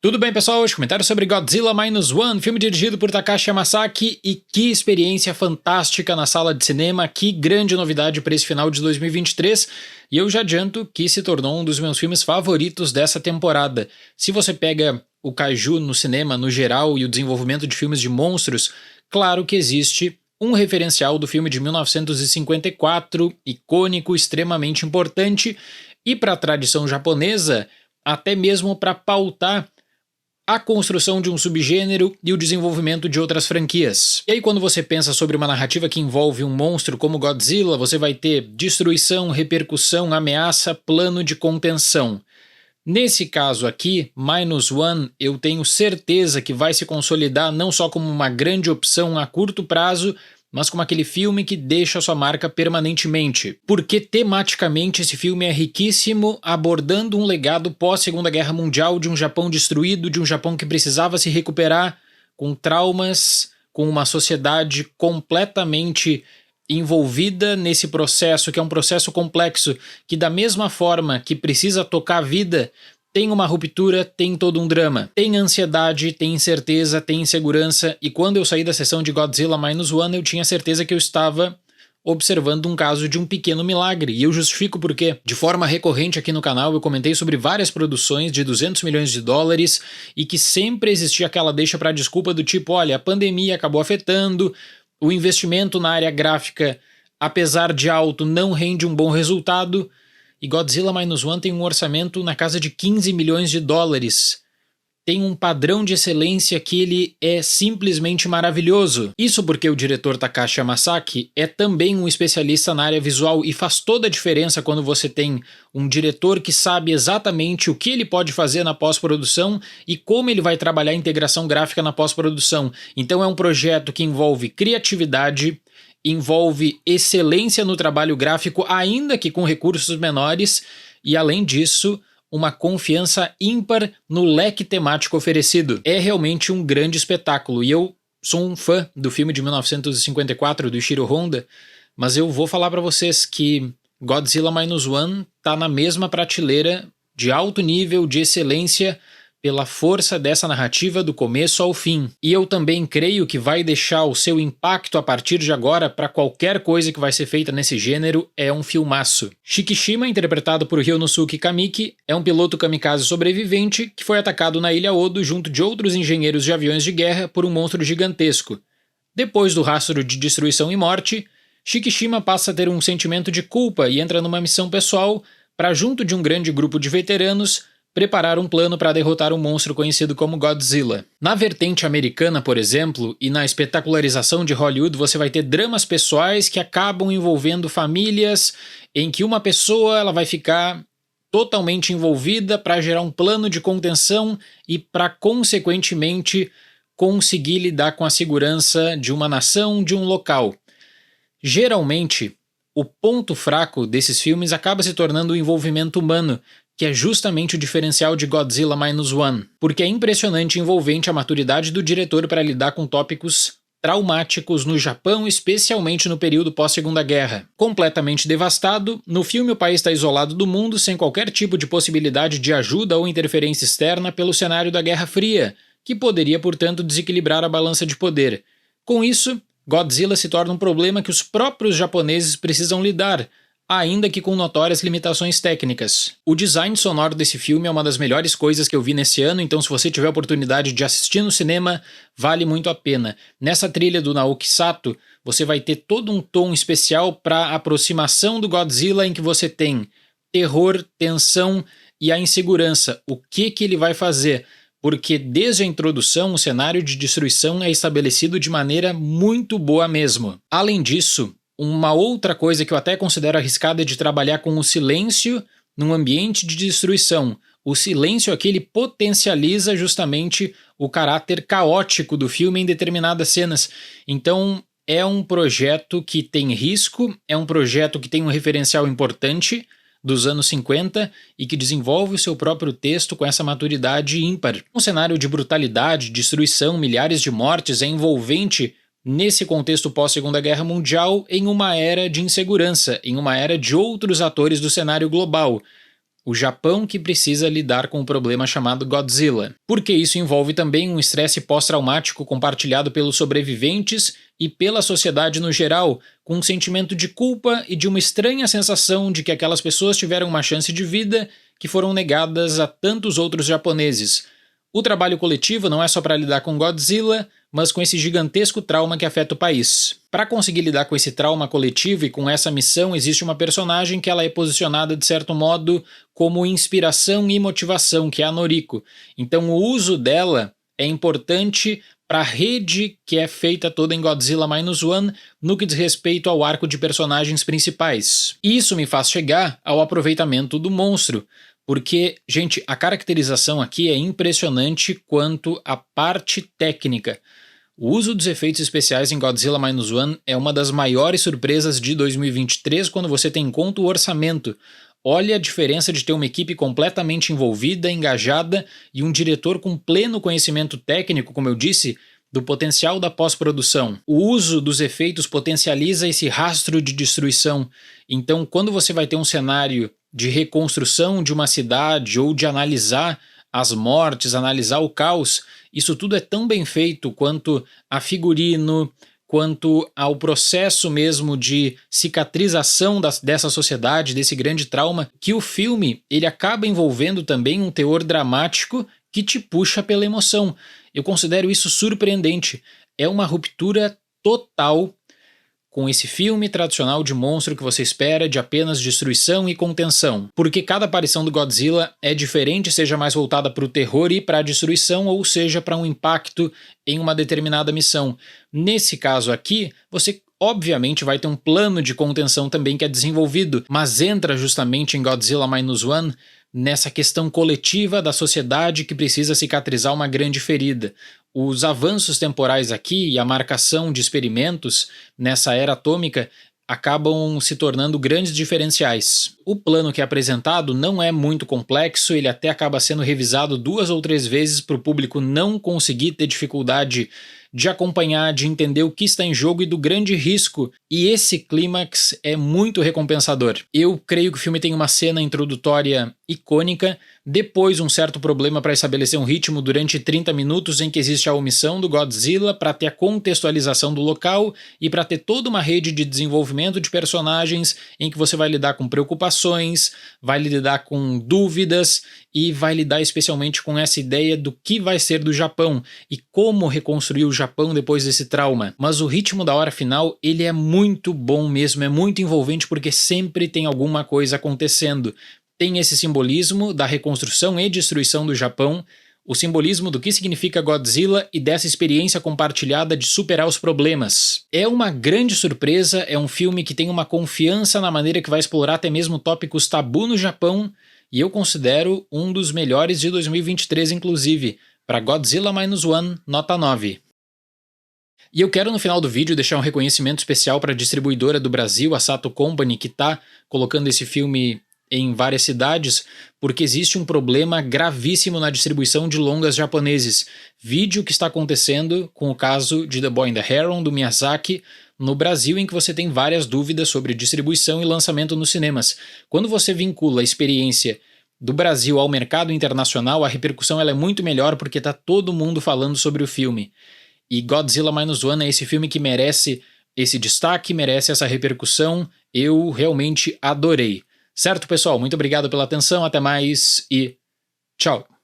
Tudo bem, pessoal? Hoje comentário sobre Godzilla Minus One, filme dirigido por Takashi Yamazaki, e que experiência fantástica na sala de cinema, que grande novidade para esse final de 2023, e eu já adianto que se tornou um dos meus filmes favoritos dessa temporada. Se você pega o kaiju no cinema no geral e o desenvolvimento de filmes de monstros, claro que existe um referencial do filme de 1954, icônico, extremamente importante, e para a tradição japonesa, até mesmo para pautar a construção de um subgênero e o desenvolvimento de outras franquias. E aí quando você pensa sobre uma narrativa que envolve um monstro como Godzilla, você vai ter destruição, repercussão, ameaça, plano de contenção. Nesse caso aqui, Minus One, eu tenho certeza que vai se consolidar não só como uma grande opção a curto prazo, mas como aquele filme que deixa sua marca permanentemente. Porque tematicamente esse filme é riquíssimo, abordando um legado pós-Segunda Guerra Mundial de um Japão destruído, de um Japão que precisava se recuperar, com traumas, com uma sociedade completamente envolvida nesse processo, que é um processo complexo, que da mesma forma que precisa tocar a vida, tem uma ruptura, tem todo um drama. Tem ansiedade, tem incerteza, tem insegurança, e quando eu saí da sessão de Godzilla Minus One, eu tinha certeza que eu estava observando um caso de um pequeno milagre, e eu justifico porque, de forma recorrente aqui no canal, eu comentei sobre várias produções de 200 milhões de dólares, e que sempre existia aquela deixa para desculpa do tipo, olha, a pandemia acabou afetando, o investimento na área gráfica, apesar de alto, não rende um bom resultado, e Godzilla Minus One tem um orçamento na casa de 15 milhões de dólares. Tem um padrão de excelência que ele é simplesmente maravilhoso. Isso porque o diretor Takashi Yamazaki é também um especialista na área visual e faz toda a diferença quando você tem um diretor que sabe exatamente o que ele pode fazer na pós-produção e como ele vai trabalhar a integração gráfica na pós-produção. Então é um projeto que envolve criatividade, envolve excelência no trabalho gráfico, ainda que com recursos menores, e além disso, uma confiança ímpar no leque temático oferecido. É realmente um grande espetáculo, e eu sou um fã do filme de 1954 do Ishiro Honda, mas eu vou falar para vocês que Godzilla Minus One tá na mesma prateleira de alto nível, de excelência, pela força dessa narrativa do começo ao fim. E eu também creio que vai deixar o seu impacto a partir de agora para qualquer coisa que vai ser feita nesse gênero. É um filmaço. Shikishima, interpretado por Ryonosuke Kamiki, é um piloto kamikaze sobrevivente que foi atacado na Ilha Odo junto de outros engenheiros de aviões de guerra por um monstro gigantesco. Depois do rastro de destruição e morte, Shikishima passa a ter um sentimento de culpa e entra numa missão pessoal para, junto de um grande grupo de veteranos, preparar um plano para derrotar um monstro conhecido como Godzilla. Na vertente americana, por exemplo, e na espetacularização de Hollywood, você vai ter dramas pessoais que acabam envolvendo famílias em que uma pessoa ela vai ficar totalmente envolvida para gerar um plano de contenção e para, consequentemente, conseguir lidar com a segurança de uma nação, de um local. Geralmente, o ponto fraco desses filmes acaba se tornando o envolvimento humano, que é justamente o diferencial de Godzilla Minus One, porque é impressionante e envolvente a maturidade do diretor para lidar com tópicos traumáticos no Japão, especialmente no período pós-Segunda Guerra. Completamente devastado, no filme o país está isolado do mundo, sem qualquer tipo de possibilidade de ajuda ou interferência externa pelo cenário da Guerra Fria, que poderia, portanto, desequilibrar a balança de poder. Com isso, Godzilla se torna um problema que os próprios japoneses precisam lidar, ainda que com notórias limitações técnicas. O design sonoro desse filme é uma das melhores coisas que eu vi nesse ano, então se você tiver a oportunidade de assistir no cinema, vale muito a pena. Nessa trilha do Naoki Sato, você vai ter todo um tom especial para a aproximação do Godzilla, em que você tem terror, tensão e a insegurança. O que ele vai fazer? Porque desde a introdução o cenário de destruição é estabelecido de maneira muito boa mesmo. Além disso, uma outra coisa que eu até considero arriscada é de trabalhar com o silêncio num ambiente de destruição. O silêncio aqui ele potencializa justamente o caráter caótico do filme em determinadas cenas. Então é um projeto que tem risco, é um projeto que tem um referencial importante dos anos 50 e que desenvolve o seu próprio texto com essa maturidade ímpar. Um cenário de brutalidade, destruição, milhares de mortes é envolvente nesse contexto pós-Segunda Guerra Mundial, em uma era de insegurança, em uma era de outros atores do cenário global. o Japão que precisa lidar com o problema chamado Godzilla, porque isso envolve também um estresse pós-traumático compartilhado pelos sobreviventes e pela sociedade no geral, com um sentimento de culpa e de uma estranha sensação de que aquelas pessoas tiveram uma chance de vida que foram negadas a tantos outros japoneses. O trabalho coletivo não é só para lidar com Godzilla, mas com esse gigantesco trauma que afeta o país. Para conseguir lidar com esse trauma coletivo e com essa missão, existe uma personagem que ela é posicionada de certo modo como inspiração e motivação, que é a Noriko. Então o uso dela é importante para a rede que é feita toda em Godzilla Minus One no que diz respeito ao arco de personagens principais. Isso me faz chegar ao aproveitamento do monstro, porque, gente, a caracterização aqui é impressionante quanto à parte técnica. O uso dos efeitos especiais em Godzilla Minus One é uma das maiores surpresas de 2023 quando você tem em conta o orçamento. Olha a diferença de ter uma equipe completamente envolvida, engajada e um diretor com pleno conhecimento técnico, como eu disse, do potencial da pós-produção. O uso dos efeitos potencializa esse rastro de destruição. Então, quando você vai ter um cenário de reconstrução de uma cidade ou de analisar as mortes, analisar o caos, isso tudo é tão bem feito quanto a figurino, quanto ao processo mesmo de cicatrização dessa sociedade, desse grande trauma, que o filme ele acaba envolvendo também um teor dramático que te puxa pela emoção. Eu considero isso surpreendente. É uma ruptura total com esse filme tradicional de monstro que você espera de apenas destruição e contenção. Porque cada aparição do Godzilla é diferente, seja mais voltada para o terror e para a destruição, ou seja, para um impacto em uma determinada missão. Nesse caso aqui, você obviamente vai ter um plano de contenção também que é desenvolvido, mas entra justamente em Godzilla Minus One nessa questão coletiva da sociedade que precisa cicatrizar uma grande ferida. Os avanços temporais aqui e a marcação de experimentos nessa era atômica acabam se tornando grandes diferenciais. O plano que é apresentado não é muito complexo, ele até acaba sendo revisado 2 ou 3 vezes para o público não conseguir ter dificuldade de acompanhar, de entender o que está em jogo e do grande risco, e esse clímax é muito recompensador. Eu creio que o filme tem uma cena introdutória icônica, depois um certo problema para estabelecer um ritmo durante 30 minutos em que existe a omissão do Godzilla para ter a contextualização do local e para ter toda uma rede de desenvolvimento de personagens em que você vai lidar com preocupações, vai lidar com dúvidas e vai lidar especialmente com essa ideia do que vai ser do Japão e como reconstruir o Japão depois desse trauma. Mas o ritmo da hora final, ele é muito bom mesmo, é muito envolvente porque sempre tem alguma coisa acontecendo. Tem esse simbolismo da reconstrução e destruição do Japão, o simbolismo do que significa Godzilla e dessa experiência compartilhada de superar os problemas. É uma grande surpresa, é um filme que tem uma confiança na maneira que vai explorar até mesmo tópicos tabu no Japão, e eu considero um dos melhores de 2023 inclusive. Para Godzilla Minus One, nota 9. E eu quero no final do vídeo deixar um reconhecimento especial para a distribuidora do Brasil, a Sato Company, que está colocando esse filme em várias cidades, porque existe um problema gravíssimo na distribuição de longas japoneses. Vídeo que está acontecendo com o caso de The Boy and the Heron, do Miyazaki, no Brasil, em que você tem várias dúvidas sobre distribuição e lançamento nos cinemas. Quando você vincula a experiência do Brasil ao mercado internacional, a repercussão ela é muito melhor porque está todo mundo falando sobre o filme. E Godzilla Minus One é esse filme que merece esse destaque, merece essa repercussão. Eu realmente adorei. Certo, pessoal? Muito obrigado pela atenção, até mais e tchau!